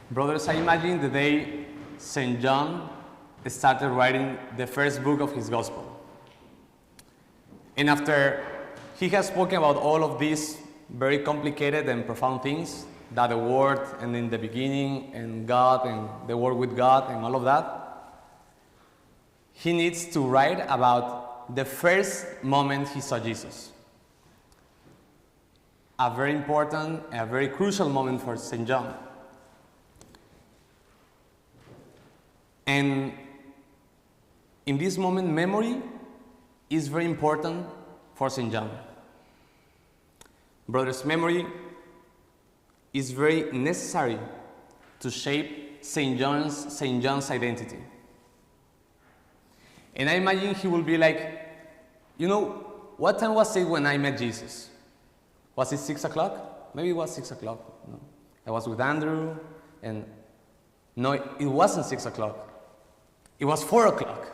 Brothers, I imagine the day St. John started writing the first book of his gospel. And after he has spoken about all of these very complicated and profound things, that the Word and in the beginning and God and the Word with God and all of that, he needs to write about the first moment he saw Jesus. A very important, a very crucial moment for St. John. And in this moment, memory is very important for St. John. Brothers, memory is very necessary to shape St. John's identity. And I imagine he will be like, you know, what time was it when I met Jesus? Was it 6 o'clock? Maybe it was 6 o'clock. No. I was with Andrew, and no, it wasn't 6 o'clock. It was 4 o'clock.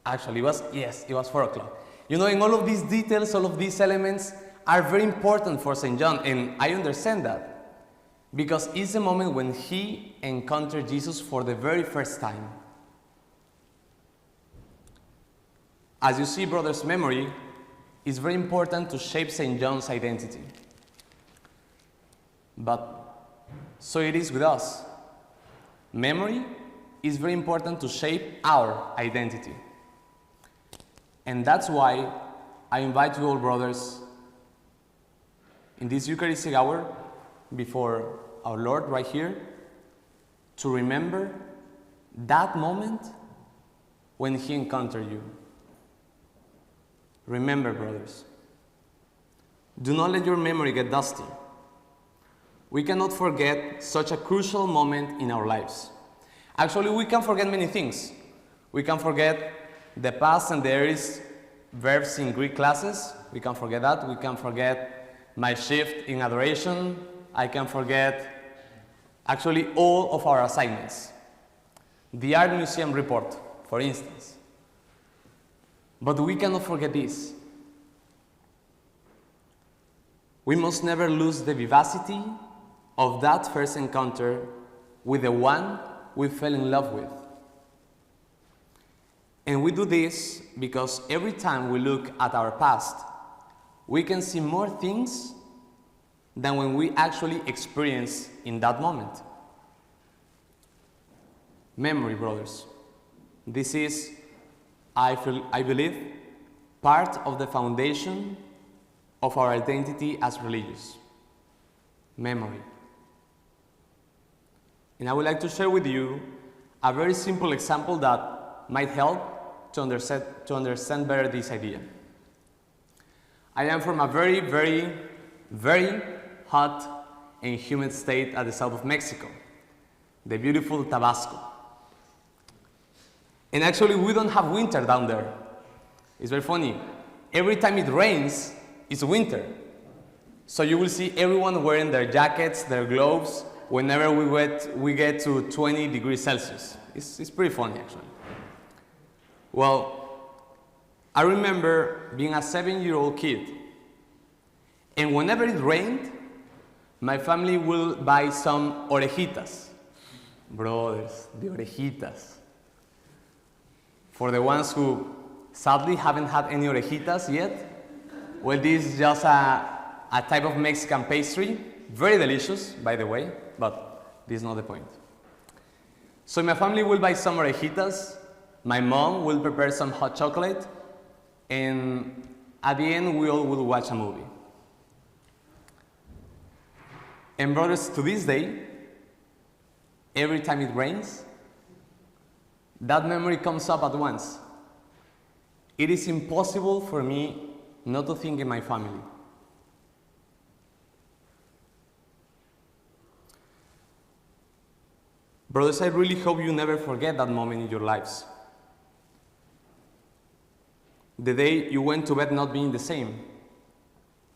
Actually, it was 4 o'clock. You know, and all of these details, all of these elements are very important for St. John, and I understand that. Because it's the moment when he encountered Jesus for the very first time. As you see, brothers, memory is very important to shape St. John's identity. But so it is with us. Memory is very important to shape our identity. And that's why I invite you all, brothers, in this Eucharistic hour, before our Lord right here, to remember that moment when he encountered you. Remember, brothers, do not let your memory get dusty. We cannot forget such a crucial moment in our lives. Actually, we can forget many things. We can forget the past and the aorist verbs in Greek classes. We can forget that. We can forget my shift in adoration. I can forget actually all of our assignments. The art museum report, for instance. But we cannot forget this. We must never lose the vivacity of that first encounter with the one we fell in love with. And we do this because every time we look at our past, we can see more things than when we actually experience in that moment. Memory, brothers. This is, I believe, part of the foundation of our identity as religious. Memory. And I would like to share with you a very simple example that might help to understand better this idea. I am from a very, very, very hot and humid state at the south of Mexico, the beautiful Tabasco. And actually, we don't have winter down there. It's very funny. Every time it rains, it's winter. So you will see everyone wearing their jackets, their gloves, whenever we get to 20 degrees Celsius. It's pretty funny, actually. Well, I remember being a 7-year-old kid, and whenever it rained, my family will buy some orejitas. Brothers, the orejitas. For the ones who sadly haven't had any orejitas yet, well, this is just a type of Mexican pastry, very delicious, by the way, but this is not the point. So my family will buy some orejitas, my mom will prepare some hot chocolate, and at the end we all will watch a movie. And brothers, to this day, every time it rains, that memory comes up at once. It is impossible for me not to think in my family. Brothers, I really hope you never forget that moment in your lives. The day you went to bed not being the same,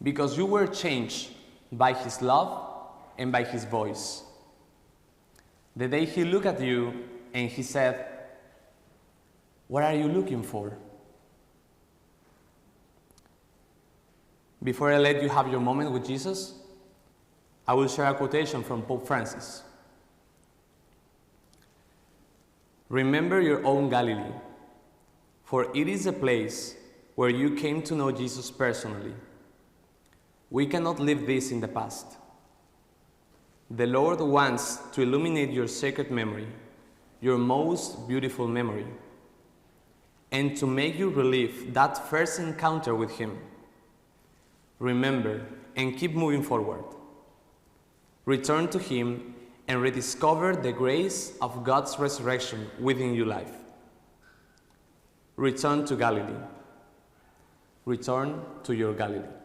because you were changed by his love and by his voice. The day he looked at you and he said, "What are you looking for?" Before I let you have your moment with Jesus, I will share a quotation from Pope Francis. Remember your own Galilee, for it is a place where you came to know Jesus personally. We cannot leave this in the past. The Lord wants to illuminate your sacred memory, your most beautiful memory, and to make you relive that first encounter with Him. Remember and keep moving forward. Return to Him and rediscover the grace of God's resurrection within your life. Return to Galilee. Return to your Galilee.